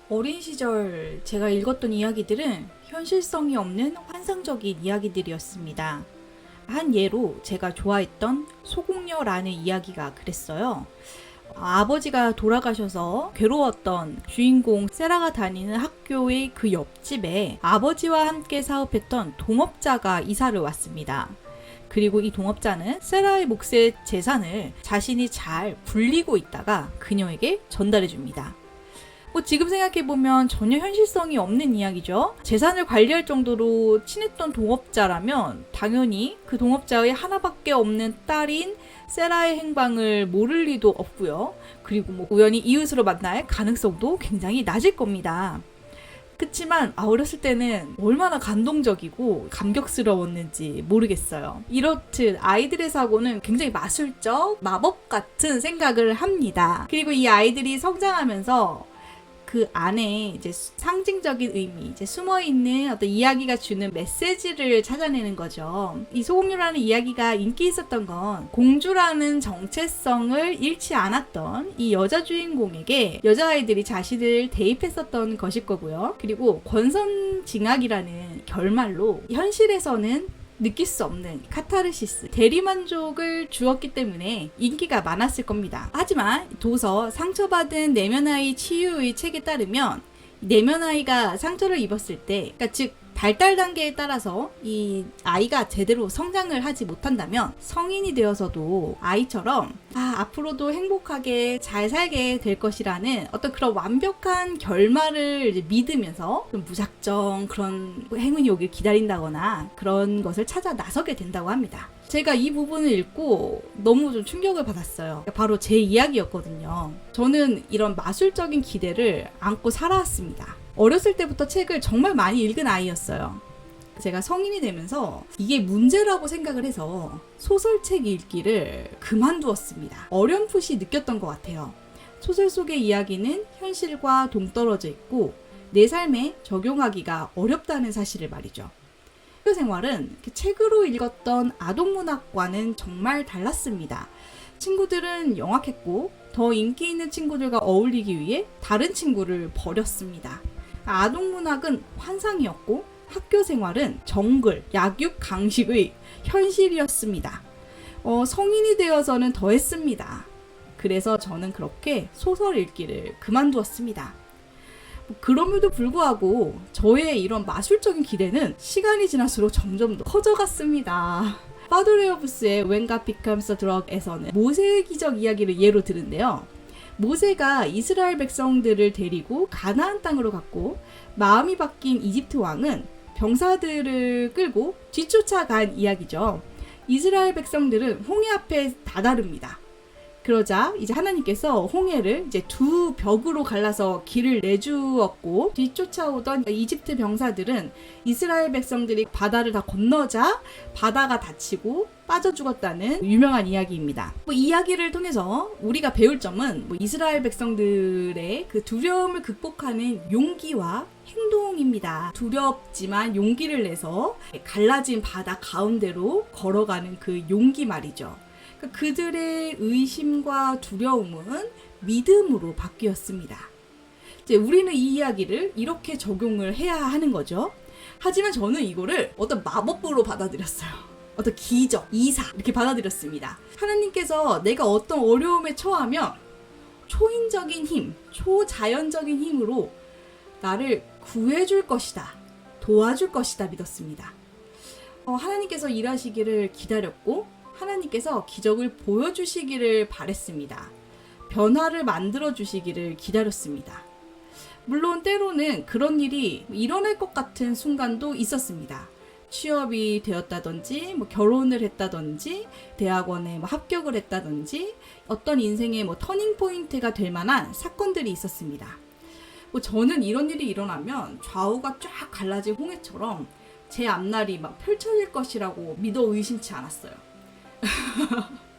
어린 시절 제가 읽었던 이야기들은 현실성이 없는 환상적인 이야기들이었습니다. 한 예로 제가 좋아했던 소공녀라는 이야기가 그랬어요. 아버지가 돌아가셔서 괴로웠던 주인공 세라가 다니는 학교의 그 옆집에 아버지와 함께 사업했던 동업자가 이사를 왔습니다. 그리고 이 동업자는 세라의 몫의 재산을 자신이 잘 불리고 있다가 그녀에게 전달해 줍니다. 지금 생각해보면 전혀 현실성이 없는 이야기죠. 재산을 관리할 정도로 친했던 동업자라면 당연히 그 동업자의 하나밖에 없는 딸인 세라의 행방을 모를 리도 없고요. 그리고 우연히 이웃으로 만날 가능성도 굉장히 낮을 겁니다. 그치만 어렸을 때는 얼마나 감동적이고 감격스러웠는지 모르겠어요. 이렇듯 아이들의 사고는 굉장히 마술적, 마법 같은 생각을 합니다. 그리고 이 아이들이 성장하면서 그 안에 이제 상징적인 의미, 이제 숨어있는 어떤 이야기가 주는 메시지를 찾아내는 거죠. 이 소공유라는 이야기가 인기 있었던 건 공주라는 정체성을 잃지 않았던 이 여자 주인공에게 여자아이들이 자신을 대입했었던 것일 거고요. 그리고 권선징악이라는 결말로 현실에서는 느낄 수 없는 카타르시스, 대리만족을 주었기 때문에 인기가 많았을 겁니다. 하지만 도서 상처받은 내면아이 치유의 책에 따르면 내면아이가 상처를 입었을 때, 그러니까 즉 발달 단계에 따라서 이 아이가 제대로 성장을 하지 못한다면 성인이 되어서도 아이처럼 앞으로도 행복하게 잘 살게 될 것이라는 어떤 그런 완벽한 결말을 이제 믿으면서 좀 무작정 그런 행운이 오길 기다린다거나 그런 것을 찾아 나서게 된다고 합니다. 제가 이 부분을 읽고 너무 좀 충격을 받았어요. 바로 제 이야기였거든요. 저는 이런 마술적인 기대를 안고 살아왔습니다. 어렸을 때부터 책을 정말 많이 읽은 아이였어요. 제가 성인이 되면서 이게 문제라고 생각을 해서 소설책 읽기를 그만두었습니다. 어렴풋이 느꼈던 것 같아요. 소설 속의 이야기는 현실과 동떨어져 있고 내 삶에 적용하기가 어렵다는 사실을 말이죠. 학교 생활은 책으로 읽었던 아동문학과는 정말 달랐습니다. 친구들은 영악했고 더 인기 있는 친구들과 어울리기 위해 다른 친구를 버렸습니다. 아동문학은 환상이었고 학교 생활은 정글, 약육, 강식의 현실이었습니다. 성인이 되어서는 더했습니다. 그래서 저는 그렇게 소설 읽기를 그만두었습니다. 그럼에도 불구하고 저의 이런 마술적인 기대는 시간이 지날수록 점점 더 커져갔습니다. 파드레오브스의 When God Becomes a Drug에서는 모세의 기적 이야기를 예로 드는데요. 모세가 이스라엘 백성들을 데리고 가나안 땅으로 갔고 마음이 바뀐 이집트 왕은 병사들을 끌고 뒤쫓아간 이야기죠. 이스라엘 백성들은 홍해 앞에 다다릅니다. 그러자 이제 하나님께서 홍해를 이제 두 벽으로 갈라서 길을 내주었고 뒤쫓아오던 이집트 병사들은 이스라엘 백성들이 바다를 다 건너자 바다가 닫히고 빠져 죽었다는 유명한 이야기입니다. 이 이야기를 통해서 우리가 배울 점은 이스라엘 백성들의 그 두려움을 극복하는 용기와 행동입니다. 두렵지만 용기를 내서 갈라진 바다 가운데로 걸어가는 그 용기 말이죠. 그들의 의심과 두려움은 믿음으로 바뀌었습니다. 이제 우리는 이 이야기를 이렇게 적용을 해야 하는 거죠. 하지만 저는 이거를 어떤 마법으로 받아들였어요. 어떤 기적, 이사 이렇게 받아들였습니다. 하나님께서 내가 어떤 어려움에 처하면 초인적인 힘, 초자연적인 힘으로 나를 구해줄 것이다, 도와줄 것이다 믿었습니다. 하나님께서 일하시기를 기다렸고 하나님께서 기적을 보여주시기를 바랬습니다. 변화를 만들어주시기를 기다렸습니다. 물론 때로는 그런 일이 일어날 것 같은 순간도 있었습니다. 취업이 되었다든지 결혼을 했다든지 대학원에 합격을 했다든지 어떤 인생의 터닝 포인트가 될 만한 사건들이 있었습니다. 저는 이런 일이 일어나면 좌우가 쫙 갈라진 홍해처럼 제 앞날이 펼쳐질 것이라고 믿어 의심치 않았어요.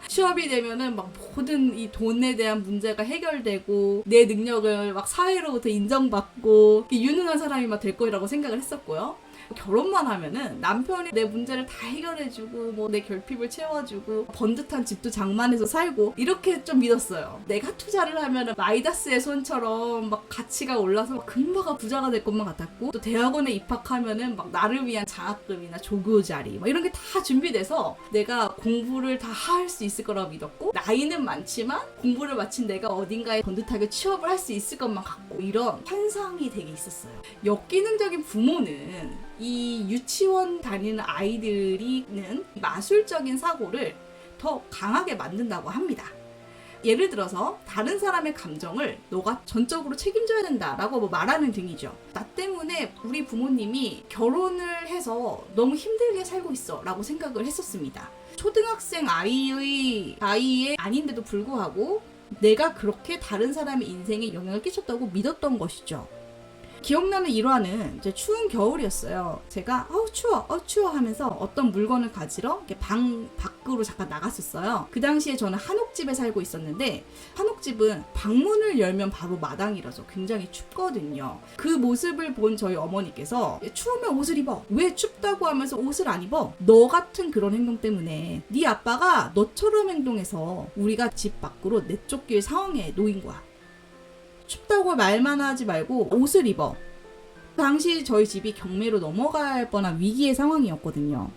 취업이 되면은 모든 이 돈에 대한 문제가 해결되고 내 능력을 사회로부터 인정받고 유능한 사람이 될 거라고 생각을 했었고요. 결혼만 하면은 남편이 내 문제를 다 해결해주고 뭐 내 결핍을 채워주고 번듯한 집도 장만해서 살고 이렇게 좀 믿었어요. 내가 투자를 하면은 마이다스의 손처럼 막 가치가 올라서 막 금방 부자가 될 것만 같았고, 또 대학원에 입학하면은 막 나를 위한 장학금이나 조교 자리 막 이런 게 다 준비돼서 내가 공부를 다 할 수 있을 거라고 믿었고, 나이는 많지만 공부를 마친 내가 어딘가에 번듯하게 취업을 할 수 있을 것만 같고, 이런 환상이 되게 있었어요. 역기능적인 부모는 이 유치원 다니는 아이들이는 마술적인 사고를 더 강하게 만든다고 합니다. 예를 들어서 다른 사람의 감정을 너가 전적으로 책임져야 된다라고 뭐 말하는 등이죠. 나 때문에 우리 부모님이 결혼을 해서 너무 힘들게 살고 있어 라고 생각을 했었습니다. 초등학생 아이의 나이에 아닌데도 불구하고 내가 그렇게 다른 사람의 인생에 영향을 끼쳤다고 믿었던 것이죠. 기억나는 일화는 이제 추운 겨울이었어요. 제가 추워 하면서 어떤 물건을 가지러 이렇게 방 밖으로 잠깐 나갔었어요. 그 당시에 저는 한옥집에 살고 있었는데, 한옥집은 방문을 열면 바로 마당이라서 굉장히 춥거든요. 그 모습을 본 저희 어머니께서 추우면 옷을 입어. 왜 춥다고 하면서 옷을 안 입어? 너 같은 그런 행동 때문에 네 아빠가 너처럼 행동해서 우리가 집 밖으로 내쫓길 상황에 놓인 거야. 춥다고 말만 하지 말고 옷을 입어. 당시 저희 집이 경매로 넘어갈 뻔한 위기의 상황이었거든요.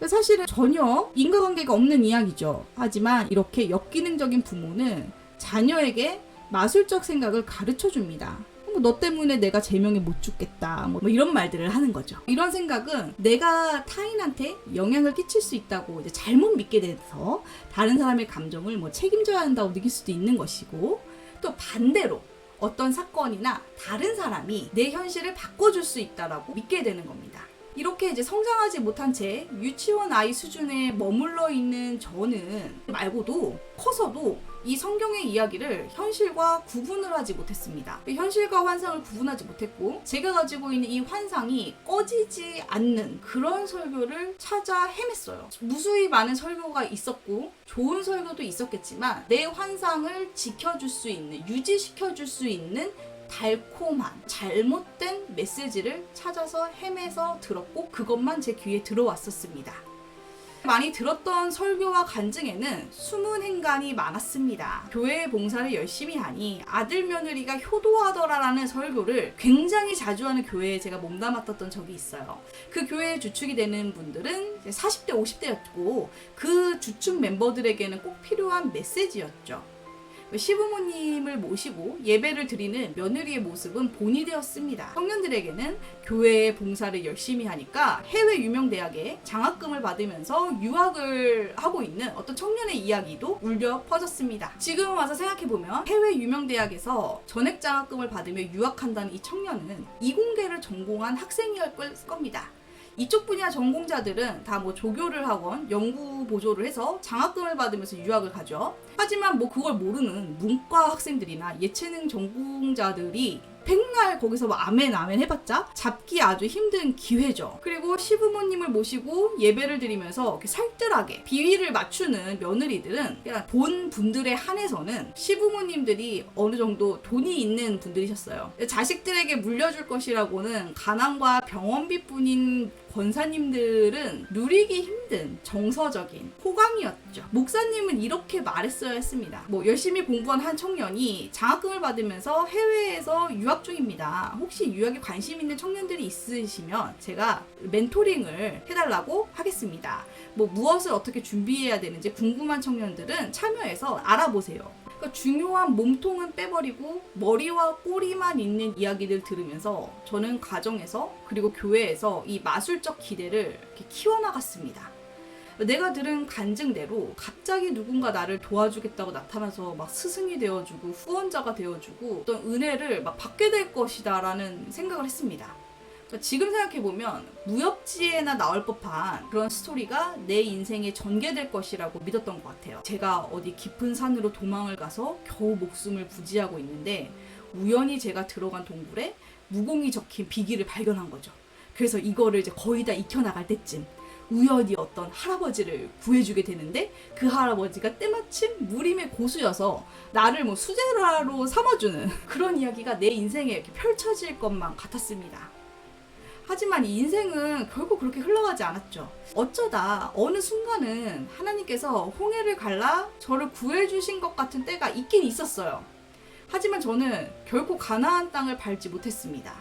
사실은 전혀 인과관계가 없는 이야기죠. 하지만 이렇게 역기능적인 부모는 자녀에게 마술적 생각을 가르쳐줍니다. 너 때문에 내가 제명에 못 죽겠다 뭐 이런 말들을 하는 거죠. 이런 생각은 내가 타인한테 영향을 끼칠 수 있다고 이제 잘못 믿게 돼서 다른 사람의 감정을 뭐 책임져야 한다고 느낄 수도 있는 것이고, 또 반대로 어떤 사건이나 다른 사람이 내 현실을 바꿔줄 수 있다라고 믿게 되는 겁니다. 이렇게 이제 성장하지 못한 채 유치원 아이 수준에 머물러 있는 저는 말고도 커서도 이 성경의 이야기를 현실과 구분을 하지 못했습니다. 현실과 환상을 구분하지 못했고, 제가 가지고 있는 이 환상이 꺼지지 않는 그런 설교를 찾아 헤맸어요. 무수히 많은 설교가 있었고 좋은 설교도 있었겠지만 내 환상을 지켜줄 수 있는, 유지시켜줄 수 있는 달콤한 잘못된 메시지를 찾아서 헤매서 들었고, 그것만 제 귀에 들어왔었습니다. 많이 들었던 설교와 간증에는 숨은 행간이 많았습니다. 교회 봉사를 열심히 하니 아들 며느리가 효도하더라라는 설교를 굉장히 자주 하는 교회에 제가 몸담았던 적이 있어요. 그 교회의 주축이 되는 분들은 40대 50대였고 그 주축 멤버들에게는 꼭 필요한 메시지였죠. 시부모님을 모시고 예배를 드리는 며느리의 모습은 본이 되었습니다. 청년들에게는 교회의 봉사를 열심히 하니까 해외 유명 대학에 장학금을 받으면서 유학을 하고 있는 어떤 청년의 이야기도 울려 퍼졌습니다. 지금 와서 생각해보면 해외 유명 대학에서 전액 장학금을 받으며 유학한다는 이 청년은 이공계를 전공한 학생이었을 겁니다. 이쪽 분야 전공자들은 다 뭐 조교를 하건 연구 보조를 해서 장학금을 받으면서 유학을 가죠. 하지만 뭐 그걸 모르는 문과 학생들이나 예체능 전공자들이 백날 거기서 뭐 아멘 해봤자 잡기 아주 힘든 기회죠. 그리고 시부모님을 모시고 예배를 드리면서 이렇게 살뜰하게 비위를 맞추는 며느리들은 그냥 본 분들에 한해서는 시부모님들이 어느 정도 돈이 있는 분들이셨어요. 자식들에게 물려줄 것이라고는 가난과 병원비뿐인 권사님들은 누리기 힘든 정서적인 호강이었죠. 목사님은 이렇게 말했어야 했습니다. 뭐 열심히 공부한 한 청년이 장학금을 받으면서 해외에서 유학 중입니다. 혹시 유학에 관심 있는 청년들이 있으시면 제가 멘토링을 해달라고 하겠습니다. 뭐 무엇을 어떻게 준비해야 되는지 궁금한 청년들은 참여해서 알아보세요. 그러니까 중요한 몸통은 빼버리고 머리와 꼬리만 있는 이야기를 들으면서 저는 가정에서 그리고 교회에서 이 마술적 기대를 이렇게 키워나갔습니다. 내가 들은 간증대로 갑자기 누군가 나를 도와주겠다고 나타나서 막 스승이 되어주고 후원자가 되어주고 어떤 은혜를 막 받게 될 것이다 라는 생각을 했습니다. 지금 생각해보면 무협지에나 나올 법한 그런 스토리가 내 인생에 전개될 것이라고 믿었던 것 같아요. 제가 어디 깊은 산으로 도망을 가서 겨우 목숨을 부지하고 있는데 우연히 제가 들어간 동굴에 무공이 적힌 비기를 발견한 거죠. 그래서 이거를 이제 거의 다 익혀나갈 때쯤 우연히 어떤 할아버지를 구해주게 되는데 그 할아버지가 때마침 무림의 고수여서 나를 뭐 수제라로 삼아주는 그런 이야기가 내 인생에 이렇게 펼쳐질 것만 같았습니다. 하지만 이 인생은 결국 그렇게 흘러가지 않았죠. 어쩌다 어느 순간은 하나님께서 홍해를 갈라 저를 구해주신 것 같은 때가 있긴 있었어요. 하지만 저는 결국 가나안 땅을 밟지 못했습니다.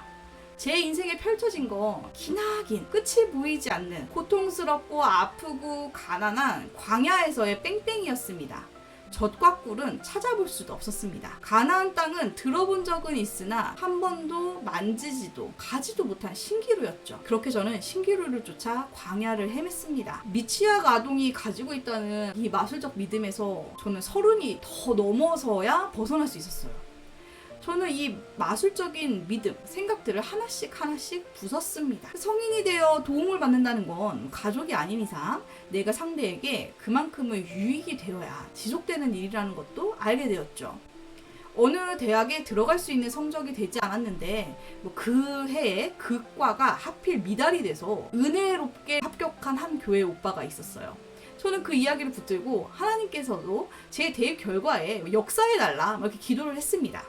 제 인생에 펼쳐진 거 기나긴 끝이 보이지 않는 고통스럽고 아프고 가난한 광야에서의 뺑뺑이였습니다. 젖과 꿀은 찾아볼 수도 없었습니다. 가나안 땅은 들어본 적은 있으나 한 번도 만지지도 가지도 못한 신기루였죠. 그렇게 저는 신기루를 쫓아 광야를 헤맸습니다. 미취학 아동이 가지고 있다는 이 마술적 믿음에서 저는 30이 더 넘어서야 벗어날 수 있었어요. 저는 이 마술적인 믿음, 생각들을 하나씩 부쉈습니다. 성인이 되어 도움을 받는다는 건 가족이 아닌 이상 내가 상대에게 그만큼의 유익이 되어야 지속되는 일이라는 것도 알게 되었죠. 어느 대학에 들어갈 수 있는 성적이 되지 않았는데 그 해에 그 과가 하필 미달이 돼서 은혜롭게 합격한 한 교회 오빠가 있었어요. 저는 그 이야기를 붙들고 하나님께서도 제 대입 결과에 역사해달라 이렇게 기도를 했습니다.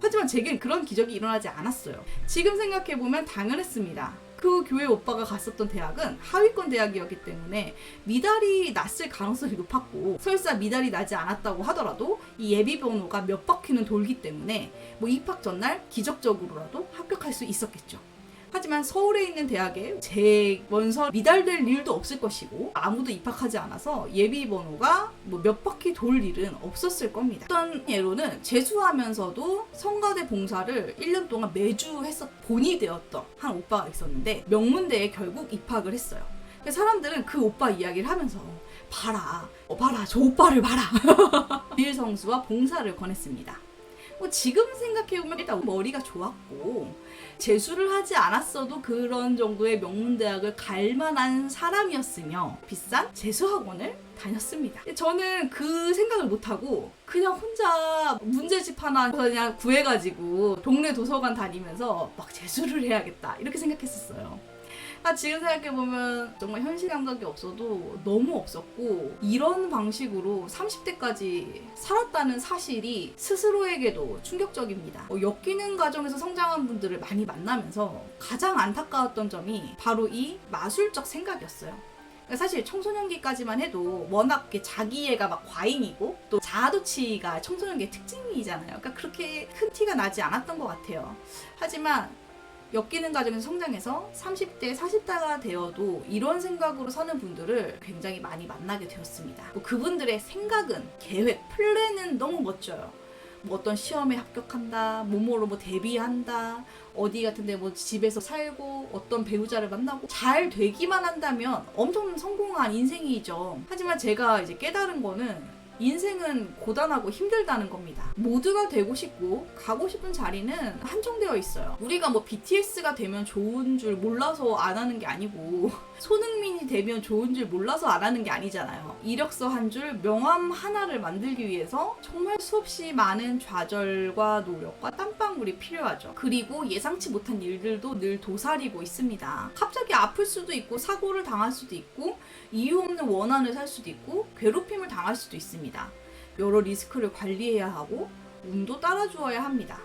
하지만 제겐 그런 기적이 일어나지 않았어요. 지금 생각해보면 당연했습니다. 그 교회 오빠가 갔었던 대학은 하위권 대학이었기 때문에 미달이 났을 가능성이 높았고, 설사 미달이 나지 않았다고 하더라도 이 예비 번호가 몇 바퀴는 돌기 때문에 입학 전날 기적적으로라도 합격할 수 있었겠죠. 하지만 서울에 있는 대학에 제 원서 미달될 일도 없을 것이고 아무도 입학하지 않아서 예비 번호가 몇 바퀴 돌 일은 없었을 겁니다. 어떤 예로는 재수하면서도 성가대 봉사를 1년 동안 매주 본이 되었던 한 오빠가 있었는데 명문대에 결국 입학을 했어요. 사람들은 그 오빠 이야기를 하면서 봐라 저 오빠를 봐라 빌성수와 봉사를 권했습니다. 지금 생각해보면 일단 머리가 좋았고 재수를 하지 않았어도 그런 정도의 명문대학을 갈 만한 사람이었으며 비싼 재수학원을 다녔습니다. 저는 그 생각을 못하고 그냥 혼자 문제집 하나 그냥 구해가지고 동네 도서관 다니면서 막 재수를 해야겠다 이렇게 생각했었어요. 지금 생각해보면 정말 현실 감각이 없어도 너무 없었고 이런 방식으로 30대까지 살았다는 사실이 스스로에게도 충격적입니다. 엮이는 과정에서 성장한 분들을 많이 만나면서 가장 안타까웠던 점이 바로 이 마술적 생각이었어요. 사실 청소년기까지만 해도 워낙 자기애가 막 과잉이고 또 자아도취가 청소년기의 특징이잖아요. 그러니까 그렇게 큰 티가 나지 않았던 것 같아요. 하지만 엮이는 과정에서 성장해서 30대, 40대가 되어도 이런 생각으로 사는 분들을 굉장히 많이 만나게 되었습니다. 그분들의 생각은, 계획, 플랜은 너무 멋져요. 어떤 시험에 합격한다, 뭐뭐로 대비한다, 어디 같은데 집에서 살고 어떤 배우자를 만나고 잘 되기만 한다면 엄청 성공한 인생이죠. 하지만 제가 이제 깨달은 거는 인생은 고단하고 힘들다는 겁니다. 모두가 되고 싶고 가고 싶은 자리는 한정되어 있어요. 우리가 BTS가 되면 좋은 줄 몰라서 안 하는 게 아니고 손흥민이 되면 좋은 줄 몰라서 안 하는 게 아니잖아요. 이력서 한 줄, 명함 하나를 만들기 위해서 정말 수없이 많은 좌절과 노력과 땀방울이 필요하죠. 그리고 예상치 못한 일들도 늘 도사리고 있습니다. 갑자기 아플 수도 있고 사고를 당할 수도 있고 이유 없는 원한을 살 수도 있고 괴롭힘을 당할 수도 있습니다. 여러 리스크를 관리해야 하고 운도 따라주어야 합니다.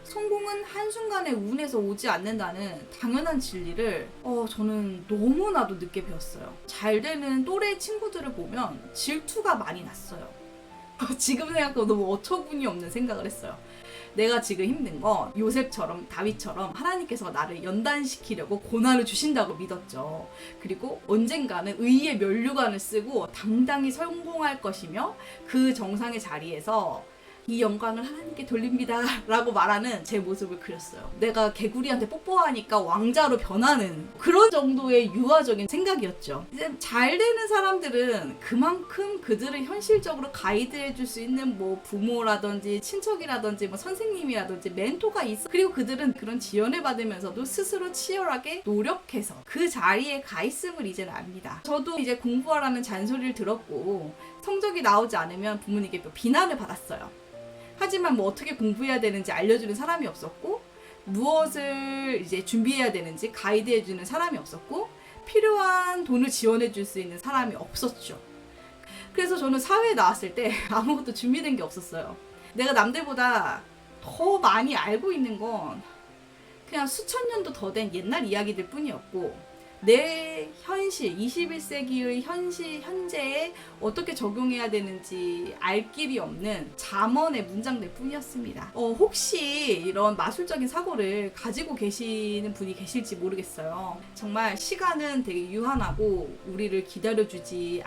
성공은 한순간에 운에서 오지 않는다는 당연한 진리를 저는 너무나도 늦게 배웠어요. 잘 되는 또래 친구들을 보면 질투가 많이 났어요. 지금 생각해도 너무 어처구니 없는 생각을 했어요. 내가 지금 힘든 건 요셉처럼 다윗처럼 하나님께서 나를 연단시키려고 고난을 주신다고 믿었죠. 그리고 언젠가는 의의 면류관을 쓰고 당당히 성공할 것이며 그 정상의 자리에서 이 영광을 하나님께 돌립니다 라고 말하는 제 모습을 그렸어요. 내가 개구리한테 뽀뽀하니까 왕자로 변하는 그런 정도의 유아적인 생각이었죠. 이제 잘 되는 사람들은 그만큼 그들을 현실적으로 가이드해 줄 수 있는 부모라든지 친척이라든지 선생님이라든지 멘토가 있어. 그리고 그들은 그런 지원을 받으면서도 스스로 치열하게 노력해서 그 자리에 가 있음을 이제는 압니다. 저도 이제 공부하라는 잔소리를 들었고 성적이 나오지 않으면 부모님께 비난을 받았어요. 하지만 어떻게 공부해야 되는지 알려주는 사람이 없었고 무엇을 이제 준비해야 되는지 가이드해주는 사람이 없었고 필요한 돈을 지원해줄 수 있는 사람이 없었죠. 그래서 저는 사회에 나왔을 때 아무것도 준비된 게 없었어요. 내가 남들보다 더 많이 알고 있는 건 그냥 수천 년도 더 된 옛날 이야기들 뿐이었고, 내 현실, 21세기의 현재에 어떻게 적용해야 되는지 알 길이 없는 잠언의 문장들 뿐이었습니다. 혹시 이런 마술적인 사고를 가지고 계시는 분이 계실지 모르겠어요. 정말 시간은 되게 유한하고 우리를 기다려주지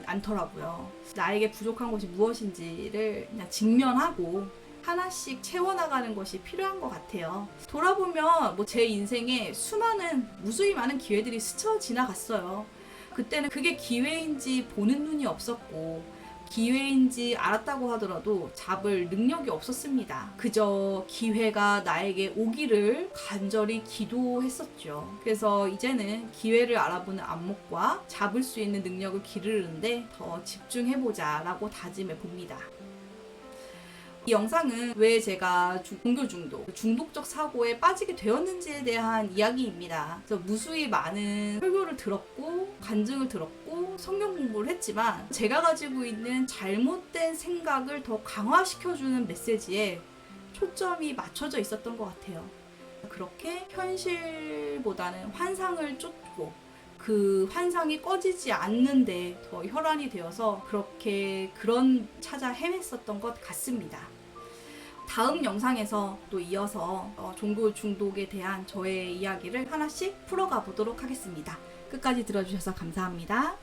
않더라고요. 나에게 부족한 것이 무엇인지를 그냥 직면하고 하나씩 채워나가는 것이 필요한 것 같아요. 돌아보면 제 인생에 수많은 무수히 많은 기회들이 스쳐 지나갔어요. 그때는 그게 기회인지 보는 눈이 없었고, 기회인지 알았다고 하더라도 잡을 능력이 없었습니다. 그저 기회가 나에게 오기를 간절히 기도했었죠. 그래서 이제는 기회를 알아보는 안목과 잡을 수 있는 능력을 기르는데 더 집중해보자 라고 다짐해 봅니다. 이 영상은 왜 제가 종교 중독적 사고에 빠지게 되었는지에 대한 이야기입니다. 그래서 무수히 많은 설교를 들었고 간증을 들었고 성경 공부를 했지만 제가 가지고 있는 잘못된 생각을 더 강화시켜주는 메시지에 초점이 맞춰져 있었던 것 같아요. 그렇게 현실보다는 환상을 쫓고 그 환상이 꺼지지 않는데 더 혈안이 되어서 그런 찾아 헤맸었던 것 같습니다. 다음 영상에서 또 이어서 종교 중독에 대한 저의 이야기를 하나씩 풀어가 보도록 하겠습니다. 끝까지 들어주셔서 감사합니다.